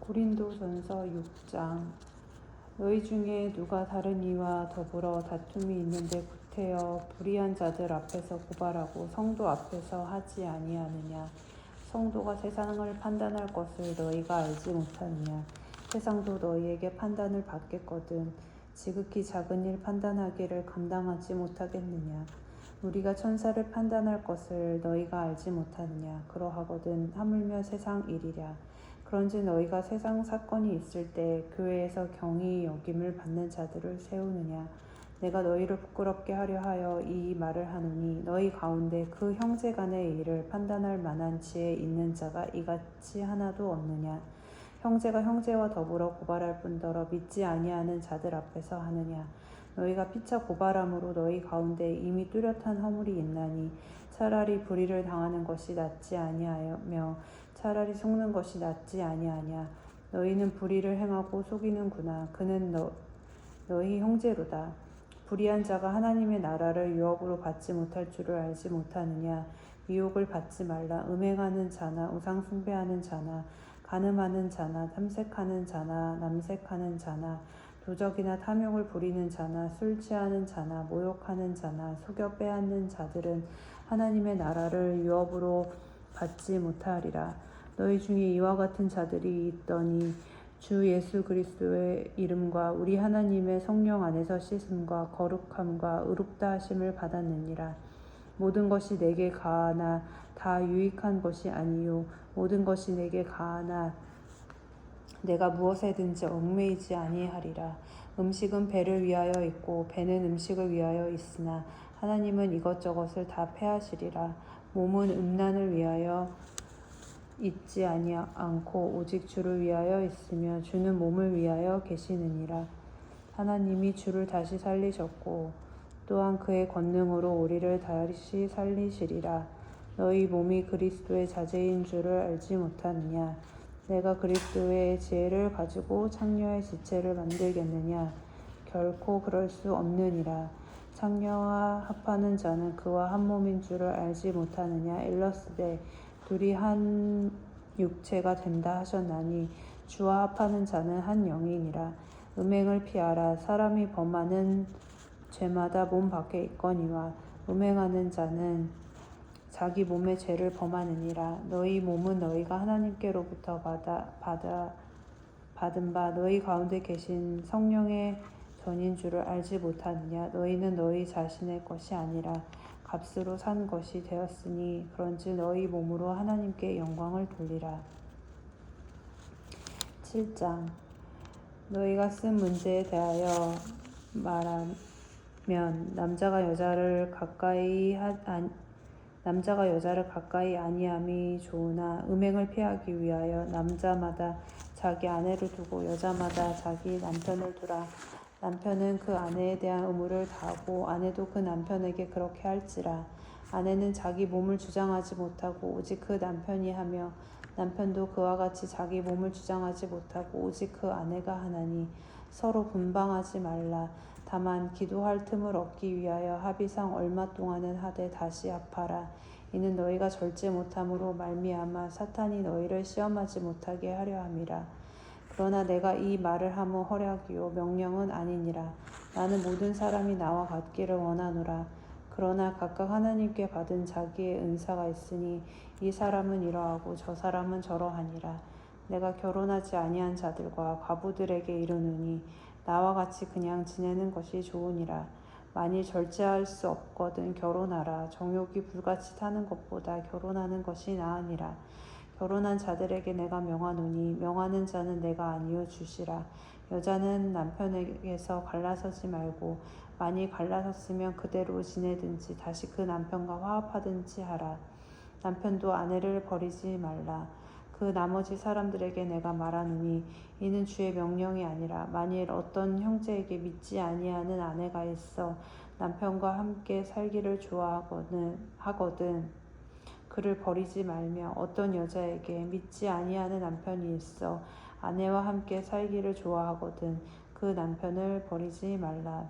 고린도전서 6장. 너희 중에 누가 다른 이와 더불어 다툼이 있는데 구태여 불의한 자들 앞에서 고발하고 성도 앞에서 하지 아니하느냐? 성도가 세상을 판단할 것을 너희가 알지 못하느냐? 세상도 너희에게 판단을 받겠거든. 지극히 작은 일 판단하기를 감당하지 못하겠느냐? 우리가 천사를 판단할 것을 너희가 알지 못하느냐? 그러하거든 하물며 세상 일이랴. 그런즉 너희가 세상 사건이 있을 때 교회에서 경히 여김을 받는 자들을 세우느냐? 내가 너희를 부끄럽게 하려 하여 이 말을 하노니 너희 가운데 그 형제 간의 일을 판단할 만한 지혜 있는 자가 이같이 하나도 없느냐? 형제가 형제와 더불어 고발할 뿐더러 믿지 아니하는 자들 앞에서 하느냐? 너희가 피차 고발함으로 너희 가운데 이미 뚜렷한 허물이 있나니 차라리 불의를 당하는 것이 낫지 아니하며 차라리 속는 것이 낫지 아니하냐? 너희는 불의를 행하고 속이는구나. 그는 너희 형제로다. 불의한 자가 하나님의 나라를 유업으로 받지 못할 줄을 알지 못하느냐? 미혹을 받지 말라. 음행하는 자나 우상 숭배하는 자나 간음하는 자나 탐색하는 자나 남색하는 자나 도적이나 탐욕을 부리는 자나 술 취하는 자나 모욕하는 자나 속여 빼앗는 자들은 하나님의 나라를 유업으로 받지 못하리라. 너희 중에 이와 같은 자들이 있더니 주 예수 그리스도의 이름과 우리 하나님의 성령 안에서 씻음과 거룩함과 의롭다 하심을 받았느니라. 모든 것이 내게 가하나 다 유익한 것이 아니요 모든 것이 내게 가하나 내가 무엇에든지 얽매이지 아니하리라. 음식은 배를 위하여 있고 배는 음식을 위하여 있으나 하나님은 이것저것을 다 패하시리라. 몸은 음란을 위하여 있지 않고 오직 주를 위하여 있으며 주는 몸을 위하여 계시느니라. 하나님이 주를 다시 살리셨고 또한 그의 권능으로 우리를 다시 살리시리라. 너희 몸이 그리스도의 자재인 줄을 알지 못하느냐? 내가 그리스도의 지혜를 가지고 창녀의 지체를 만들겠느냐? 결코 그럴 수 없느니라. 창녀와 합하는 자는 그와 한 몸인 줄을 알지 못하느냐? 일러스되 둘이 한 육체가 된다 하셨나니 주와 합하는 자는 한 영이니라. 음행을 피하라. 사람이 범하는 죄마다 몸 밖에 있거니와 음행하는 자는 자기 몸의 죄를 범하느니라. 너희 몸은 너희가 하나님께로부터 받은 바 너희 가운데 계신 성령의 전인 줄을 알지 못하느냐? 너희는 너희 자신의 것이 아니라 값으로 산 것이 되었으니 그런즉 너희 몸으로 하나님께 영광을 돌리라. 7장. 너희가 쓴 문제에 대하여 말하면 남자가 여자를 가까이 아니함이 좋으나 음행을 피하기 위하여 남자마다 자기 아내를 두고 여자마다 자기 남편을 두라. 남편은 그 아내에 대한 의무를 다하고 아내도 그 남편에게 그렇게 할지라. 아내는 자기 몸을 주장하지 못하고 오직 그 남편이 하며 남편도 그와 같이 자기 몸을 주장하지 못하고 오직 그 아내가 하나니 서로 분방하지 말라. 다만 기도할 틈을 얻기 위하여 합의상 얼마 동안은 하되 다시 합하라. 이는 너희가 절제 못함으로 말미암아 사탄이 너희를 시험하지 못하게 하려 함이라. 그러나 내가 이 말을 하면 허락이요 명령은 아니니라. 나는 모든 사람이 나와 같기를 원하노라. 그러나 각각 하나님께 받은 자기의 은사가 있으니 이 사람은 이러하고 저 사람은 저러하니라. 내가 결혼하지 아니한 자들과 과부들에게 이르노니 나와 같이 그냥 지내는 것이 좋으니라. 만일 절제할 수 없거든 결혼하라. 정욕이 불같이 타는 것보다 결혼하는 것이 나으니라. 결혼한 자들에게 내가 명하노니 명하는 자는 내가 아니요 주시라. 여자는 남편에게서 갈라서지 말고 만일 갈라섰으면 그대로 지내든지 다시 그 남편과 화합하든지 하라. 남편도 아내를 버리지 말라. 그 나머지 사람들에게 내가 말하노니 이는 주의 명령이 아니라 만일 어떤 형제에게 믿지 아니하는 아내가 있어 남편과 함께 살기를 좋아하거든 그를 버리지 말며 어떤 여자에게 믿지 아니하는 남편이 있어 아내와 함께 살기를 좋아하거든 그 남편을 버리지 말라.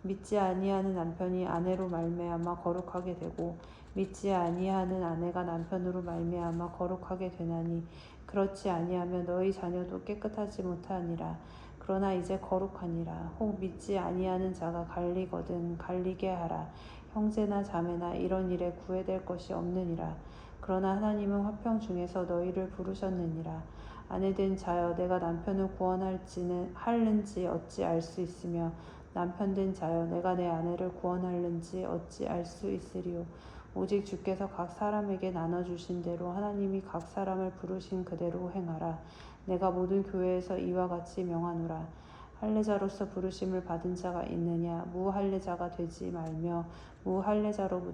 믿지 아니하는 남편이 아내로 말미암아 거룩하게 되고 믿지 아니하는 아내가 남편으로 말미암아 거룩하게 되나니 그렇지 아니하면 너희 자녀도 깨끗하지 못하니라. 그러나 이제 거룩하니라. 혹 믿지 아니하는 자가 갈리거든 갈리게 하라. 형제나 자매나 이런 일에 구애될 것이 없느니라. 그러나 하나님은 화평 중에서 너희를 부르셨느니라. 아내된 자여 내가 남편을 구원할는지 어찌 알 수 있으며 남편된 자여 내가 내 아내를 구원할는지 어찌 알 수 있으리요. 오직 주께서 각 사람에게 나눠주신 대로 하나님이 각 사람을 부르신 그대로 행하라. 내가 모든 교회에서 이와 같이 명하노라. 할례자로서 부르심을 받은 자가 있느냐? 무할례자가 되지 말며 무할례자로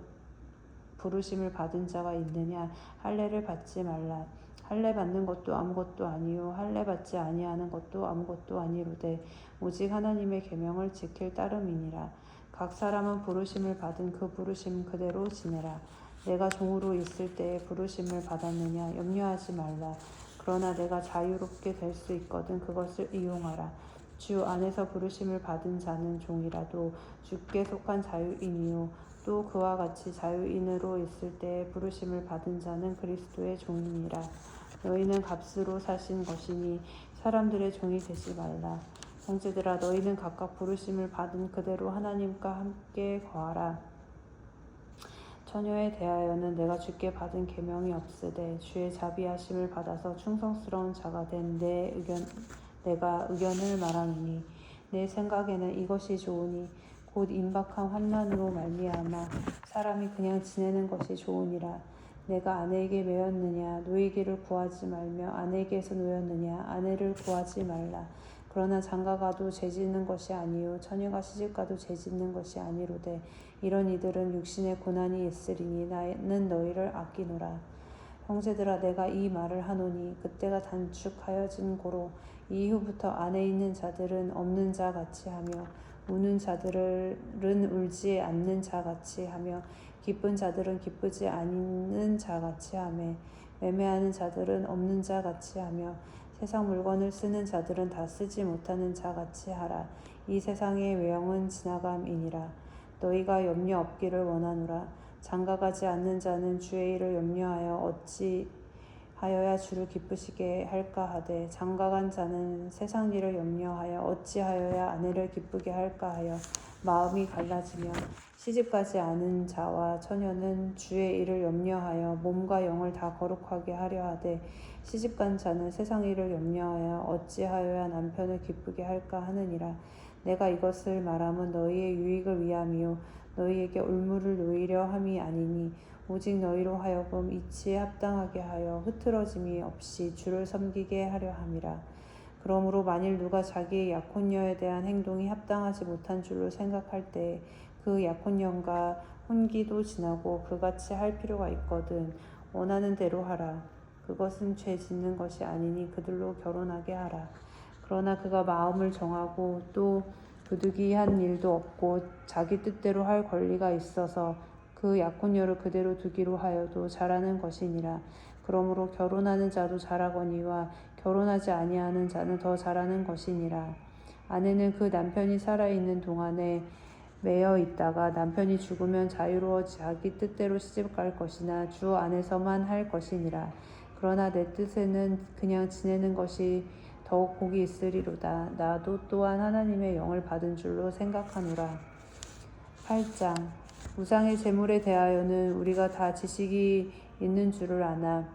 부르심을 받은 자가 있느냐? 할례를 받지 말라. 할례 받는 것도 아무것도 아니요 할례 받지 아니하는 것도 아무것도 아니로되 오직 하나님의 계명을 지킬 따름이니라. 각 사람은 부르심을 받은 그 부르심 그대로 지내라. 내가 종으로 있을 때에 부르심을 받았느냐? 염려하지 말라. 그러나 내가 자유롭게 될 수 있거든 그것을 이용하라. 주 안에서 부르심을 받은 자는 종이라도 주께 속한 자유인이요 또 그와 같이 자유인으로 있을 때에 부르심을 받은 자는 그리스도의 종이니라. 너희는 값으로 사신 것이니 사람들의 종이 되지 말라. 형제들아 너희는 각각 부르심을 받은 그대로 하나님과 함께 거하라. 처녀에 대하여는 내가 주께 받은 계명이 없으되 주의 자비하심을 받아서 충성스러운 자가 된 내가 의견을 말하노니 내 생각에는 이것이 좋으니 곧 임박한 환난으로 말미암아 사람이 그냥 지내는 것이 좋으니라. 내가 아내에게 매였느냐? 노이기를 구하지 말며 아내에게서 놓였느냐? 아내를 구하지 말라. 그러나 장가가도 죄짓는 것이 아니요 처녀가 시집가도 죄짓는 것이 아니로되 이런 이들은 육신의 고난이 있으리니 나는 너희를 아끼노라. 형제들아 내가 이 말을 하노니 그때가 단축하여진 고로 이후부터 안에 있는 자들은 없는 자 같이 하며 우는 자들은 울지 않는 자 같이 하며 기쁜 자들은 기쁘지 않는 자 같이 하며 매매하는 자들은 없는 자 같이 하며 세상 물건을 쓰는 자들은 다 쓰지 못하는 자 같이 하라. 이 세상의 외형은 지나감이니라. 너희가 염려 없기를 원하노라. 장가가지 않는 자는 주의 일을 염려하여 어찌하여야 주를 기쁘시게 할까 하되 장가간 자는 세상 일을 염려하여 어찌하여야 아내를 기쁘게 할까 하여 마음이 갈라지며 시집가지 않은 자와 처녀는 주의 일을 염려하여 몸과 영을 다 거룩하게 하려 하되 시집간 자는 세상 일을 염려하여 어찌하여야 남편을 기쁘게 할까 하느니라. 내가 이것을 말함은 너희의 유익을 위함이요 너희에게 올무를 놓이려 함이 아니니 오직 너희로 하여금 이치에 합당하게 하여 흐트러짐이 없이 주를 섬기게 하려 함이라. 그러므로 만일 누가 자기의 약혼녀에 대한 행동이 합당하지 못한 줄로 생각할 때 그 약혼녀가 혼기도 지나고 그같이 할 필요가 있거든 원하는 대로 하라. 그것은 죄 짓는 것이 아니니 그들로 결혼하게 하라. 그러나 그가 마음을 정하고 또 부득이한 일도 없고 자기 뜻대로 할 권리가 있어서 그 약혼녀를 그대로 두기로 하여도 잘하는 것이니라. 그러므로 결혼하는 자도 잘하거니와 결혼하지 아니하는 자는 더 잘하는 것이니라. 아내는 그 남편이 살아있는 동안에 매여 있다가 남편이 죽으면 자유로워 자기 뜻대로 시집갈 것이나 주 안에서만 할 것이니라. 그러나 내 뜻에는 그냥 지내는 것이 더욱 복이 있으리로다. 나도 또한 하나님의 영을 받은 줄로 생각하노라. 8장 우상의 제물에 대하여는 우리가 다 지식이 있는 줄을 아나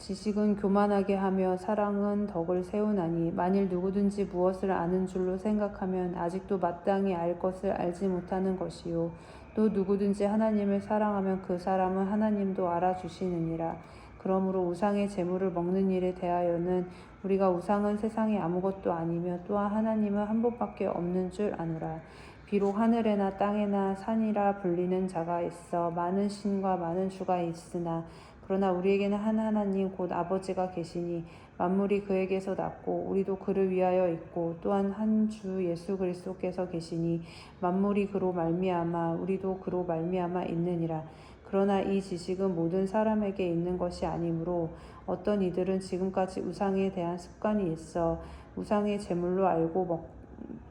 지식은 교만하게 하며 사랑은 덕을 세우나니 만일 누구든지 무엇을 아는 줄로 생각하면 아직도 마땅히 알 것을 알지 못하는 것이요 또 누구든지 하나님을 사랑하면 그 사람은 하나님도 알아주시느니라. 그러므로 우상의 제물을 먹는 일에 대하여는 우리가 우상은 세상에 아무것도 아니며 또한 하나님은 한 분밖에 없는 줄 아노라. 비록 하늘에나 땅에나 산이라 불리는 자가 있어 많은 신과 많은 주가 있으나 그러나 우리에게는 한 하나님 곧 아버지가 계시니 만물이 그에게서 났고 우리도 그를 위하여 있고 또한 한 주 예수 그리스도께서 계시니 만물이 그로 말미암아 우리도 그로 말미암아 있느니라. 그러나 이 지식은 모든 사람에게 있는 것이 아니므로 어떤 이들은 지금까지 우상에 대한 습관이 있어 우상의 제물로 알고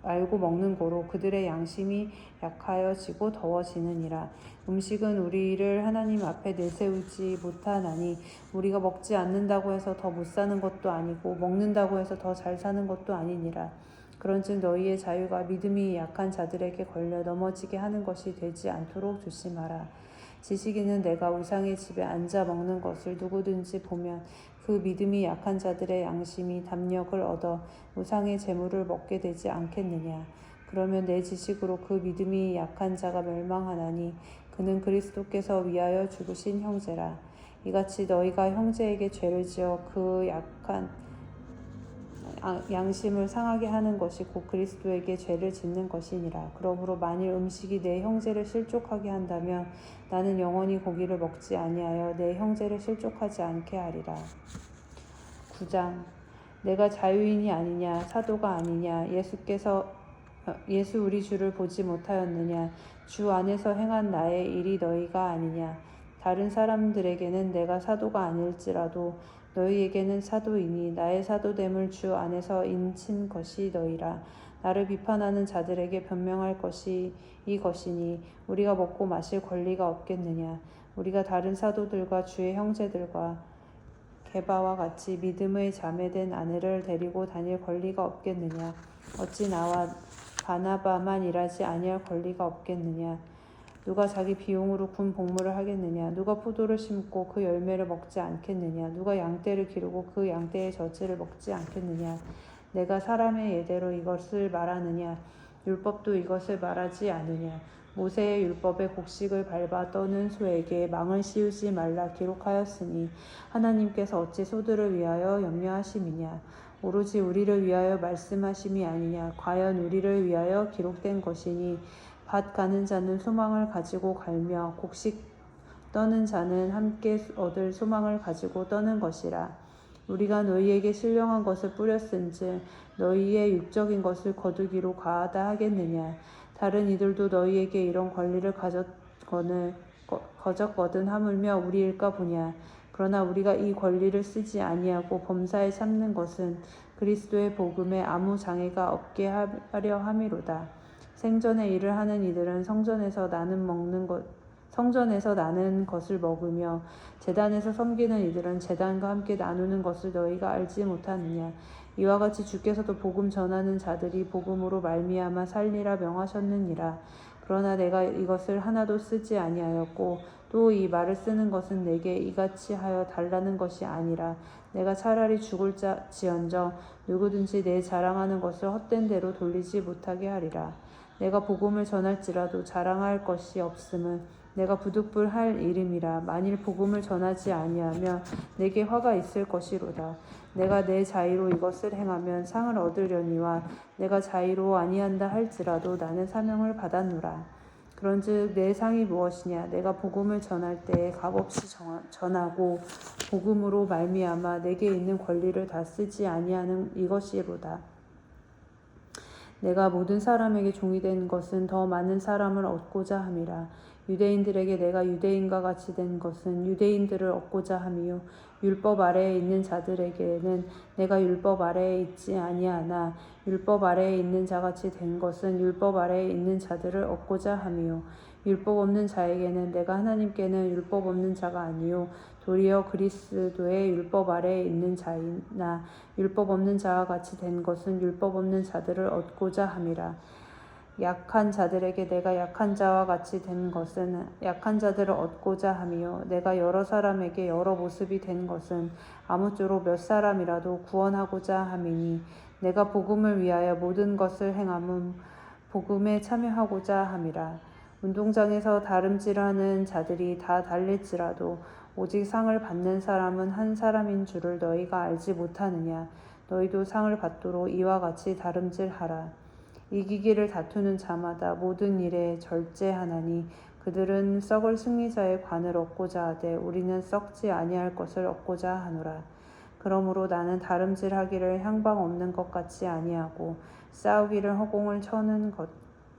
알고 먹는 고로 그들의 양심이 약하여지고 더워지느니라. 음식은 우리를 하나님 앞에 내세우지 못하나니 우리가 먹지 않는다고 해서 더 못 사는 것도 아니고 먹는다고 해서 더 잘 사는 것도 아니니라. 그런즉 너희의 자유가 믿음이 약한 자들에게 걸려 넘어지게 하는 것이 되지 않도록 조심하라. 지식인은 내가 우상의 집에 앉아 먹는 것을 누구든지 보면 그 믿음이 약한 자들의 양심이 담력을 얻어 우상의 재물을 먹게 되지 않겠느냐. 그러면 내 지식으로 그 믿음이 약한 자가 멸망하나니 그는 그리스도께서 위하여 죽으신 형제라. 이같이 너희가 형제에게 죄를 지어 그 약한 양심을 상하게 하는 것이 곧 그리스도에게 죄를 짓는 것이니라. 그러므로 만일 음식이 내 형제를 실족하게 한다면 나는 영원히 고기를 먹지 아니하여 내 형제를 실족하지 않게 하리라. 9장. 내가 자유인이 아니냐 사도가 아니냐 예수 우리 주를 보지 못하였느냐 주 안에서 행한 나의 일이 너희가 아니냐. 다른 사람들에게는 내가 사도가 아닐지라도 너희에게는 사도이니 나의 사도됨을 주 안에서 인친 것이 너희라. 나를 비판하는 자들에게 변명할 것이 이것이니 우리가 먹고 마실 권리가 없겠느냐. 우리가 다른 사도들과 주의 형제들과 게바와 같이 믿음의 자매된 아내를 데리고 다닐 권리가 없겠느냐. 어찌 나와 바나바만 일하지 아니할 권리가 없겠느냐. 누가 자기 비용으로 군 복무를 하겠느냐. 누가 포도를 심고 그 열매를 먹지 않겠느냐. 누가 양떼를 기르고 그 양떼의 젖을 먹지 않겠느냐. 내가 사람의 예대로 이것을 말하느냐. 율법도 이것을 말하지 않으냐. 모세의 율법에 곡식을 밟아 떠는 소에게 망을 씌우지 말라 기록하였으니 하나님께서 어찌 소들을 위하여 염려하심이냐. 오로지 우리를 위하여 말씀하심이 아니냐. 과연 우리를 위하여 기록된 것이니 밭 가는 자는 소망을 가지고 갈며 곡식 떠는 자는 함께 얻을 소망을 가지고 떠는 것이라. 우리가 너희에게 신령한 것을 뿌렸은즉 너희의 육적인 것을 거두기로 과하다 하겠느냐. 다른 이들도 너희에게 이런 권리를 거졌거든 하물며 우리일까 보냐. 그러나 우리가 이 권리를 쓰지 아니하고 범사에 참는 것은 그리스도의 복음에 아무 장애가 없게 하려 함이로다. 생전에 일을 하는 이들은 성전에서 나는 것을 먹으며 제단에서 섬기는 이들은 제단과 함께 나누는 것을 너희가 알지 못하느냐. 이와 같이 주께서도 복음 전하는 자들이 복음으로 말미암아 살리라 명하셨느니라. 그러나 내가 이것을 하나도 쓰지 아니하였고 또 이 말을 쓰는 것은 내게 이같이 하여 달라는 것이 아니라 내가 차라리 죽을지언정 누구든지 내 자랑하는 것을 헛된 대로 돌리지 못하게 하리라. 내가 복음을 전할지라도 자랑할 것이 없음은 내가 부득불할 일임이라. 만일 복음을 전하지 아니하면 내게 화가 있을 것이로다. 내가 내 자의로 이것을 행하면 상을 얻으려니와 내가 자의로 아니한다 할지라도 나는 사명을 받았노라. 그런즉 내 상이 무엇이냐. 내가 복음을 전할 때에 값없이 전하고 복음으로 말미암아 내게 있는 권리를 다 쓰지 아니하는 이것이로다. 내가 모든 사람에게 종이 된 것은 더 많은 사람을 얻고자 함이라. 유대인들에게 내가 유대인과 같이 된 것은 유대인들을 얻고자 함이요 율법 아래에 있는 자들에게는 내가 율법 아래에 있지 아니하나 율법 아래에 있는 자같이 된 것은 율법 아래에 있는 자들을 얻고자 함이요 율법 없는 자에게는 내가 하나님께는 율법 없는 자가 아니요 도리어 그리스도의 율법 아래에 있는 자이나 율법 없는 자와 같이 된 것은 율법 없는 자들을 얻고자 함이라. 약한 자들에게 내가 약한 자와 같이 된 것은 약한 자들을 얻고자 함이요 내가 여러 사람에게 여러 모습이 된 것은 아무쪼록 몇 사람이라도 구원하고자 함이니 내가 복음을 위하여 모든 것을 행함은 복음에 참여하고자 함이라. 운동장에서 다름질하는 자들이 다 달릴지라도 오직 상을 받는 사람은 한 사람인 줄을 너희가 알지 못하느냐. 너희도 상을 받도록 이와 같이 다름질하라. 이기기를 다투는 자마다 모든 일에 절제하나니 그들은 썩을 승리자의 관을 얻고자 하되 우리는 썩지 아니할 것을 얻고자 하노라. 그러므로 나는 다름질하기를 향방 없는 것 같이 아니하고 싸우기를 허공을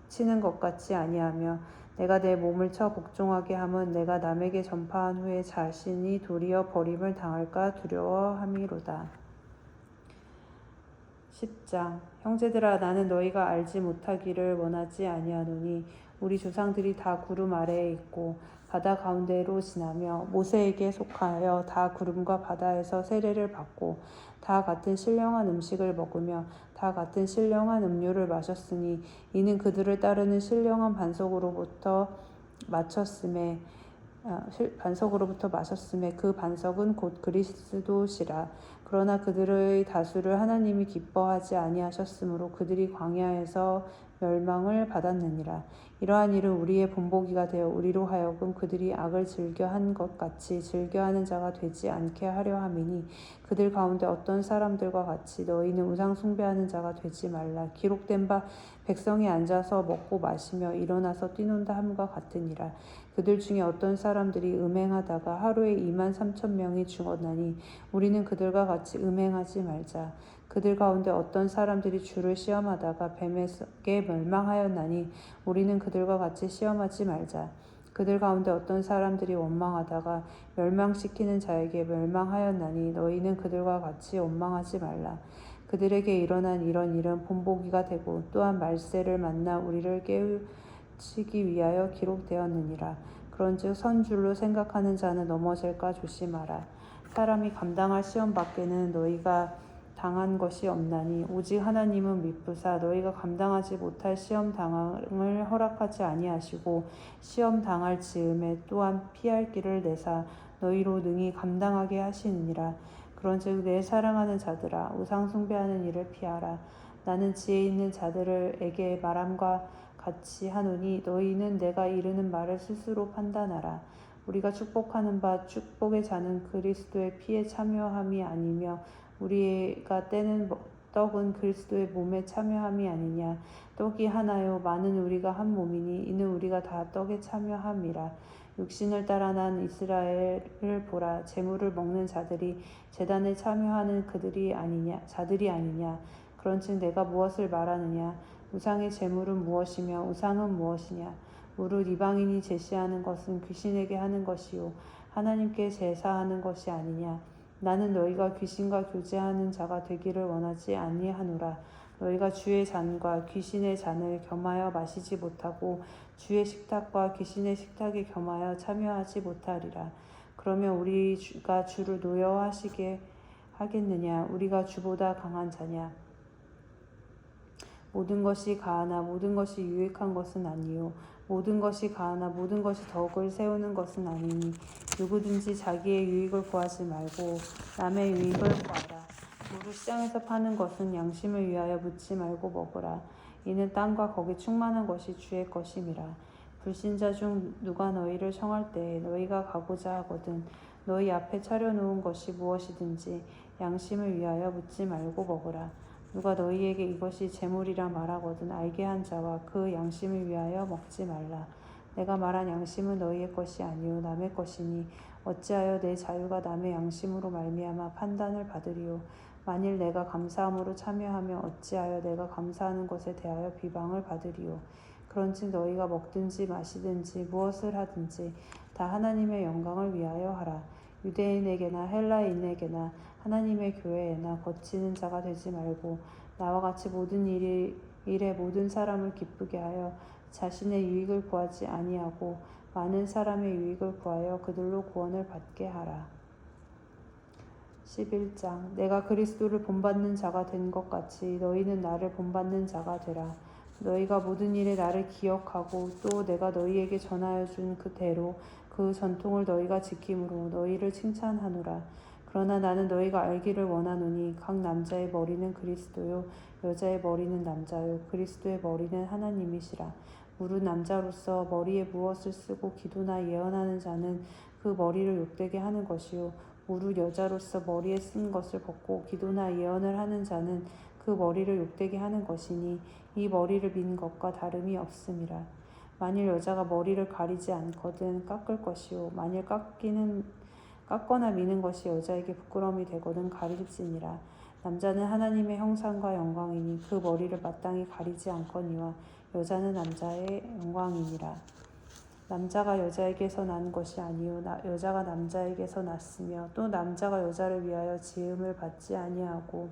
치는 것 같이 아니하며 내가 내 몸을 쳐 복종하게 함은 내가 남에게 전파한 후에 자신이 도리어 버림을 당할까 두려워함이로다. 10장 형제들아 나는 너희가 알지 못하기를 원하지 아니하노니 우리 조상들이 다 구름 아래에 있고 바다 가운데로 지나며 모세에게 속하여 다 구름과 바다에서 세례를 받고 다 같은 신령한 음식을 먹으며 다 같은 신령한 음료를 마셨으니 이는 그들을 따르는 신령한 반석으로부터 마셨음에 그 반석은 곧 그리스도시라. 그러나 그들의 다수를 하나님이 기뻐하지 아니하셨으므로 그들이 광야에서 멸망을 받았느니라. 이러한 일은 우리의 본보기가 되어 우리로 하여금 그들이 악을 즐겨한 것 같이 즐겨하는 자가 되지 않게 하려 함이니 그들 가운데 어떤 사람들과 같이 너희는 우상 숭배하는 자가 되지 말라. 기록된 바 백성이 앉아서 먹고 마시며 일어나서 뛰논다 함과 같으니라. 그들 중에 어떤 사람들이 음행하다가 하루에 23,000명이 죽었나니 우리는 그들과 같이 음행하지 말자. 그들 가운데 어떤 사람들이 주를 시험하다가 뱀에게 멸망하였나니 우리는 그들과 같이 시험하지 말자. 그들 가운데 어떤 사람들이 원망하다가 멸망시키는 자에게 멸망하였나니 너희는 그들과 같이 원망하지 말라. 그들에게 일어난 이런 일은 본보기가 되고 또한 말세를 만나 우리를 깨우치기 위하여 기록되었느니라. 그런즉 선줄로 생각하는 자는 넘어질까 조심하라. 사람이 감당할 시험 밖에는 너희가 당한 것이 없나니 오직 하나님은 미쁘사 너희가 감당하지 못할 시험 당함을 허락하지 아니하시고 시험 당할 즈음에 또한 피할 길을 내사 너희로 능히 감당하게 하시느니라. 그런즉 내 사랑하는 자들아 우상 숭배하는 일을 피하라. 나는 지혜 있는 자들에게 말함과 같이 하노니 너희는 내가 이르는 말을 스스로 판단하라. 우리가 축복하는 바 축복의 자는 그리스도의 피에 참여함이 아니며 우리가 떼는 떡은 그리스도의 몸에 참여함이 아니냐. 떡이 하나요 많은 우리가 한 몸이니 이는 우리가 다 떡에 참여함이라. 육신을 따라 난 이스라엘을 보라. 제물을 먹는 자들이 제단에 참여하는 자들이 아니냐. 그런즉 내가 무엇을 말하느냐. 우상의 제물은 무엇이며 우상은 무엇이냐. 무릇 이방인이 제시하는 것은 귀신에게 하는 것이요 하나님께 제사하는 것이 아니냐. 나는 너희가 귀신과 교제하는 자가 되기를 원하지 아니하노라. 너희가 주의 잔과 귀신의 잔을 겸하여 마시지 못하고 주의 식탁과 귀신의 식탁에 겸하여 참여하지 못하리라. 그러면 우리가 주를 노여하시게 하겠느냐. 우리가 주보다 강한 자냐. 모든 것이 가하나 모든 것이 유익한 것은 아니요 모든 것이 가하나 모든 것이 덕을 세우는 것은 아니니 누구든지 자기의 유익을 구하지 말고 남의 유익을 구하라. 무릇 시장에서 파는 것은 양심을 위하여 묻지 말고 먹으라. 이는 땅과 거기 충만한 것이 주의 것임이라. 불신자 중 누가 너희를 청할 때에 너희가 가고자 하거든 너희 앞에 차려놓은 것이 무엇이든지 양심을 위하여 묻지 말고 먹으라. 누가 너희에게 이것이 재물이라 말하거든 알게 한 자와 그 양심을 위하여 먹지 말라. 내가 말한 양심은 너희의 것이 아니요 남의 것이니 어찌하여 내 자유가 남의 양심으로 말미암아 판단을 받으리요. 만일 내가 감사함으로 참여하며 어찌하여 내가 감사하는 것에 대하여 비방을 받으리요. 그런즉 너희가 먹든지 마시든지 무엇을 하든지 다 하나님의 영광을 위하여 하라. 유대인에게나 헬라인에게나 하나님의 교회에나 거치는 자가 되지 말고 나와 같이 모든 일에 모든 사람을 기쁘게 하여 자신의 유익을 구하지 아니하고 많은 사람의 유익을 구하여 그들로 구원을 받게 하라. 11장 내가 그리스도를 본받는 자가 된 것 같이 너희는 나를 본받는 자가 되라. 너희가 모든 일에 나를 기억하고 또 내가 너희에게 전하여 준 그대로 그 전통을 너희가 지킴으로 너희를 칭찬하노라. 그러나 나는 너희가 알기를 원하노니 각 남자의 머리는 그리스도요 여자의 머리는 남자요 그리스도의 머리는 하나님이시라. 무릇 남자로서 머리에 무엇을 쓰고 기도나 예언하는 자는 그 머리를 욕되게 하는 것이요 무릇 여자로서 머리에 쓴 것을 벗고 기도나 예언을 하는 자는 그 머리를 욕되게 하는 것이니 이 머리를 민 것과 다름이 없음이라. 만일 여자가 머리를 가리지 않거든 깎을 것이요 만일 깎거나 미는 것이 여자에게 부끄러움이 되거든 가릴지니라. 남자는 하나님의 형상과 영광이니 그 머리를 마땅히 가리지 않거니와 여자는 남자의 영광이니라. 남자가 여자에게서 난 것이 아니요 여자가 남자에게서 났으며 또 남자가 여자를 위하여 지음을 받지 아니하고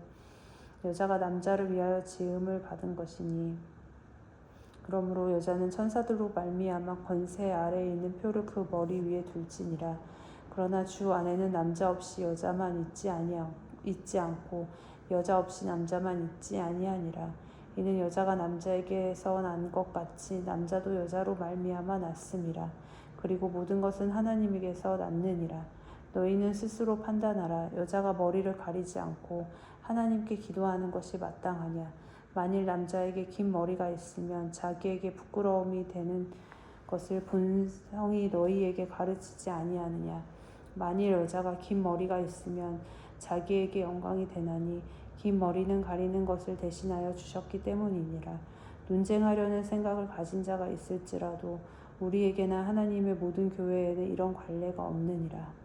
여자가 남자를 위하여 지음을 받은 것이니 그러므로 여자는 천사들로 말미암아 권세 아래에 있는 표를 그 머리 위에 둘지니라. 그러나 주 안에는 남자 없이 여자만 있지 않고 여자 없이 남자만 있지 아니하니라. 이는 여자가 남자에게서 난 것 같이 남자도 여자로 말미암아 났음이라. 그리고 모든 것은 하나님에게서 났느니라. 너희는 스스로 판단하라. 여자가 머리를 가리지 않고 하나님께 기도하는 것이 마땅하냐. 만일 남자에게 긴 머리가 있으면 자기에게 부끄러움이 되는 것을 본성이 너희에게 가르치지 아니하느냐. 만일 여자가 긴 머리가 있으면 자기에게 영광이 되나니 긴 머리는 가리는 것을 대신하여 주셨기 때문이니라. 논쟁하려는 생각을 가진 자가 있을지라도 우리에게나 하나님의 모든 교회에는 이런 관례가 없느니라.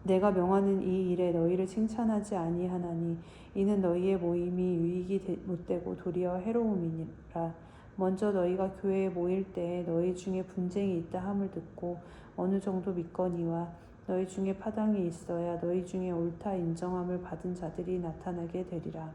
내가 명하는 이 일에 너희를 칭찬하지 아니하나니 이는 너희의 모임이 유익이 못되고 도리어 해로움이니라. 먼저 너희가 교회에 모일 때에 너희 중에 분쟁이 있다 함을 듣고 어느 정도 믿거니와 너희 중에 파당이 있어야 너희 중에 옳다 인정함을 받은 자들이 나타나게 되리라.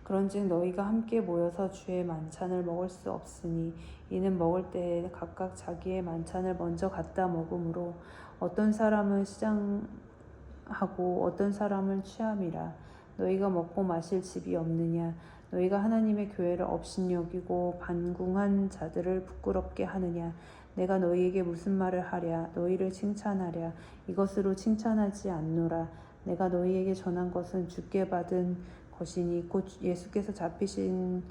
그런즉 너희가 함께 모여서 주의 만찬을 먹을 수 없으니 이는 먹을 때에 각각 자기의 만찬을 먼저 갖다 먹으므로 어떤 사람은 시장하고 어떤 사람은 취함이라. 너희가 먹고 마실 집이 없느냐. 너희가 하나님의 교회를 업신여기고 반궁한 자들을 부끄럽게 하느냐. 내가 너희에게 무슨 말을 하랴. 너희를 칭찬하랴. 이것으로 칭찬하지 않노라. 내가 너희에게 전한 것은 주께 받은 것이니 곧 예수께서 잡히시던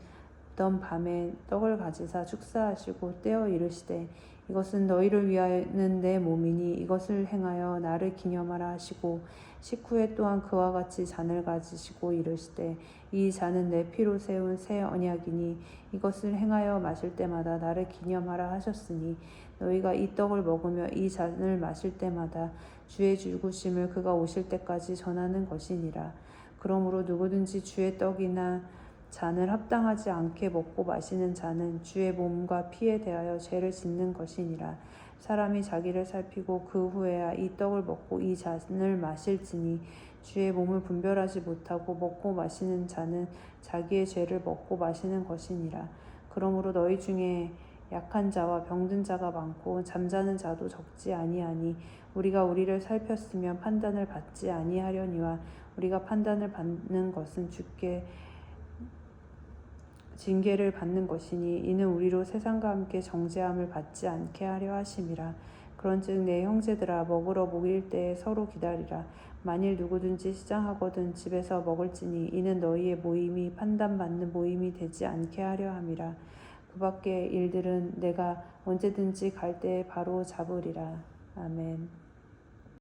밤에 떡을 가지사 축사하시고 떼어 이르시되 이것은 너희를 위하여는 내 몸이니 이것을 행하여 나를 기념하라 하시고 식후에 또한 그와 같이 잔을 가지시고 이르시되 이 잔은 내 피로 세운 새 언약이니 이것을 행하여 마실 때마다 나를 기념하라 하셨으니 너희가 이 떡을 먹으며 이 잔을 마실 때마다 주의 죽으심을 그가 오실 때까지 전하는 것이니라. 그러므로 누구든지 주의 떡이나 잔을 합당하지 않게 먹고 마시는 자는 주의 몸과 피에 대하여 죄를 짓는 것이니라. 사람이 자기를 살피고 그 후에야 이 떡을 먹고 이 잔을 마실지니 주의 몸을 분별하지 못하고 먹고 마시는 자는 자기의 죄를 먹고 마시는 것이니라. 그러므로 너희 중에 약한 자와 병든 자가 많고 잠자는 자도 적지 아니하니 우리가 우리를 살폈으면 판단을 받지 아니하려니와 우리가 판단을 받는 것은 주께 징계를 받는 것이니 이는 우리로 세상과 함께 정죄함을 받지 않게 하려 하심이라. 그런즉 내 형제들아 먹으러 모일 때에 서로 기다리라. 만일 누구든지 시장하거든 집에서 먹을지니 이는 너희의 모임이 판단받는 모임이 되지 않게 하려 함이라. 그 밖의 일들은 내가 언제든지 갈 때에 바로 잡으리라. 아멘.